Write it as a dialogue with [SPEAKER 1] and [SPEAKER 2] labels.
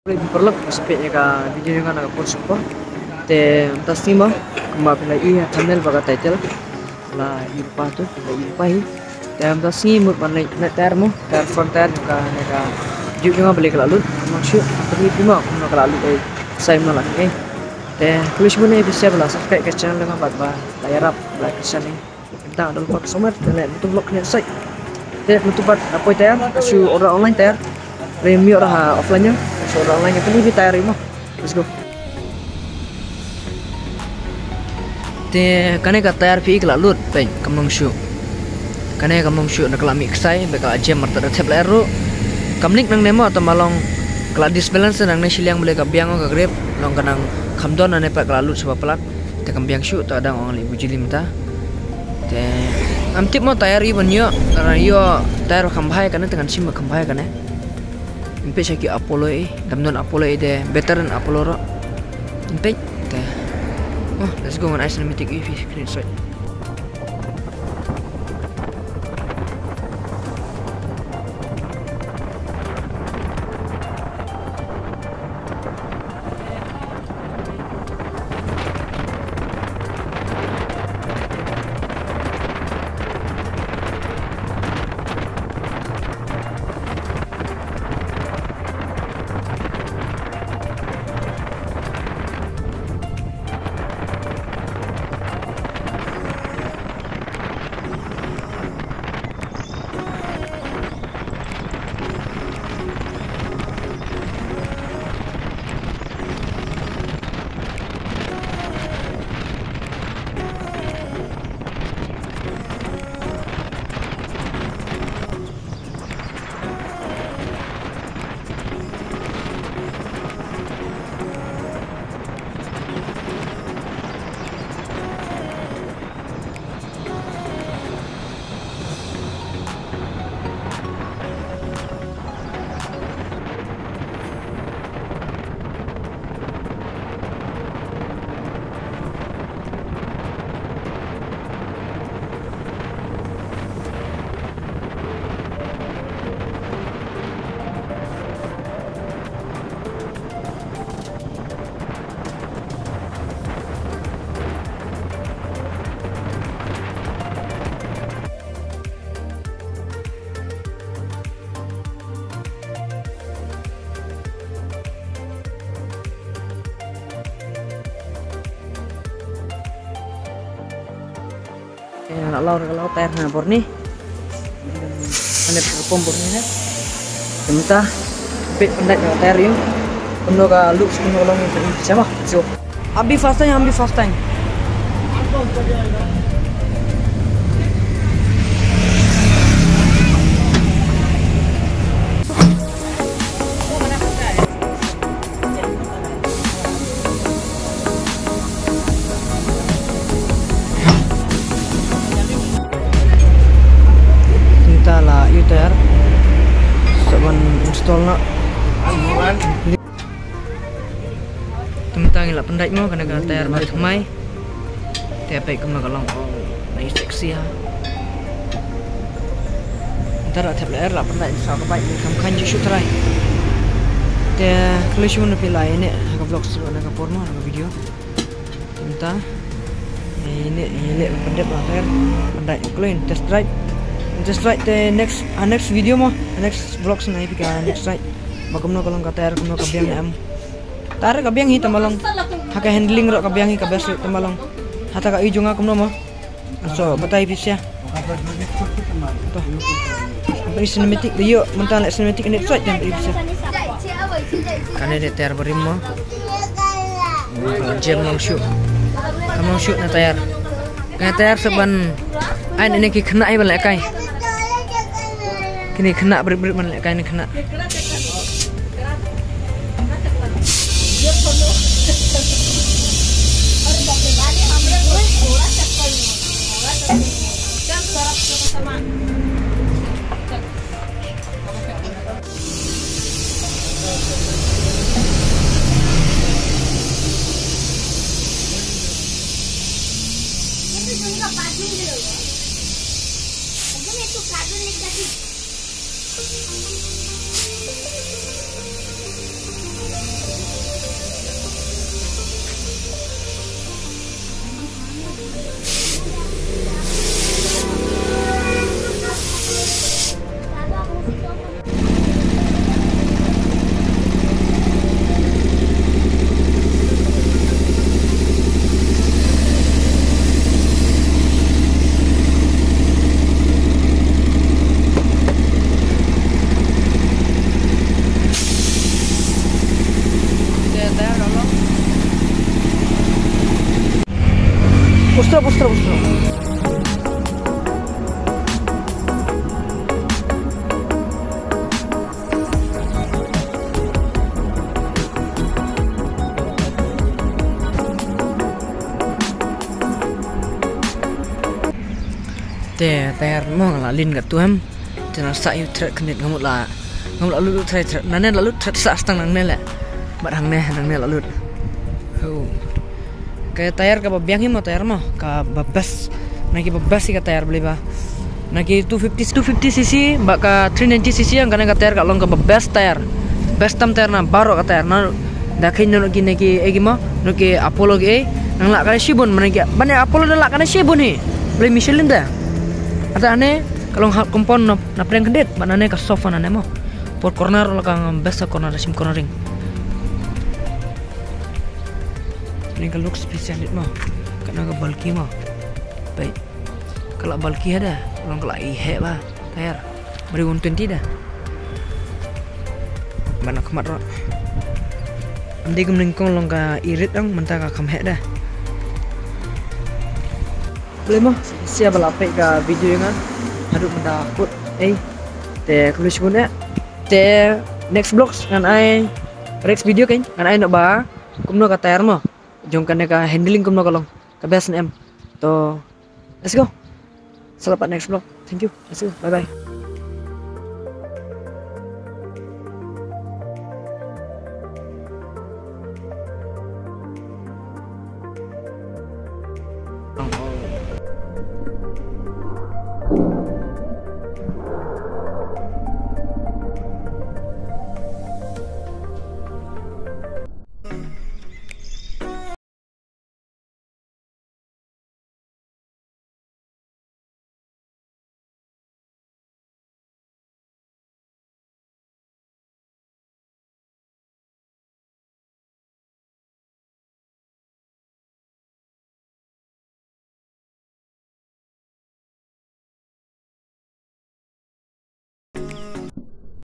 [SPEAKER 1] Perlu sampai ka video nga nag-upload ko. Te tasima kuma pala iya thumbnail baga title la ipa to la ipa hi. Te am tasi mut manai na tayar mo tayar front tayar ka nega juga nga balik lalu maksud tapi prima kuma lalu sai mo la ke. Te tulis mo na bisa bala subscribe ke channel nga bat ba layar up like share ni. Kita ada lupa somat dan untuk vlog ni sai. Te untuk bat apa tayar kasu orang online tayar. Review orang offline nya. Orang online itu lebih tayar mo. Let's go. Te kane ka tayar pi ikla lut pen kamong shu. Kane kamong shu nak la mixai be ka jam marta da tabla ero. Kamlik nang nemo atau malong kala disbalance nang ne siliang boleh ka biang ka grip long kanang kamdon ane pa kala lut sebab pelat. Te kam biang shu ta adang ong li bujili mta. Te am tip mo tayar i banyo karena yo tayar khambhai kane dengan sim khambhai kane. Impe saki Apollo damnon Apollo de veteran Apollo ro. Impe te. Oh, let's go on ice cinematic screenshot. Nak lau tayar na bor ni. Ane pom bor ni na. Temta pit pendak na tayar yung. Kuno ka look kuno long ni siapa? So. Ambil fast time. Tayar saban install na tentang ila pendai mo kana tayar mat mai tepe kum na kalong nai seksi ha ntar atap air la pendai sa ka bai kam kan ju try te klishun pilai ne ka vlog su na ka porno na video tenta ini pendai tayar pendai clean test drive. Just like the next video mo, next vlogs na ipika next right. Magumno kalong katayar kumno kabyang am. Tare kabyang hi tamalong. Haka handling ro kabyang hi kabes tamalong. Hata ka ijo nga kumno mo. So batay pisya. To. Apa cinematic video mental cinematic next right jam pisya. Kane de tayar berim mo. Jam long shoot. Kamong shoot na tayar. Kaya tayar saban ain ini ki kena ai balak kai. Kini kena berit-berit mana lek kain kena. Booster. Tayar mau ngalalin kat tuam. Jangan sak yu trek kenit ngamut lalu trek nane lalu trek sak stang nang nela. Barang nang nela lalu. Oh. Kayak tayar ka babiang mo tayar mo ka babas. Naki babas si ka tayar beli ba. Naki 250 cc mbak ka 390 cc yang kana ka tayar ka long ka babas tayar. Best tam tayar na baro ka tayar na dakin no naki egi mo naki Apollo ge nang lak kana shibun manaki bane Apollo dah lak kana shibun ni. Beli Michelin dah. Ada aneh kalau hak kompon na preng kedit mana aneh ka sofa aneh mo por corner lo kang best corner sim cornering ini kalau look spesial mo karena ka bulky mo baik kalau bulky ada orang kalau ihe ba tayar beri 120 dah mana kemat ro andi gumlingkong long ka irit ang mentah ka kamhe dah boleh mo siapa lapik ka video yang haduk mendakut te kulis guna te next vlogs ngan ai next video kan ngan ai nak ba kumno ka tayar mo jong kan ka handling kumno kalong ka best em to let's go selamat next vlog thank you let's go bye bye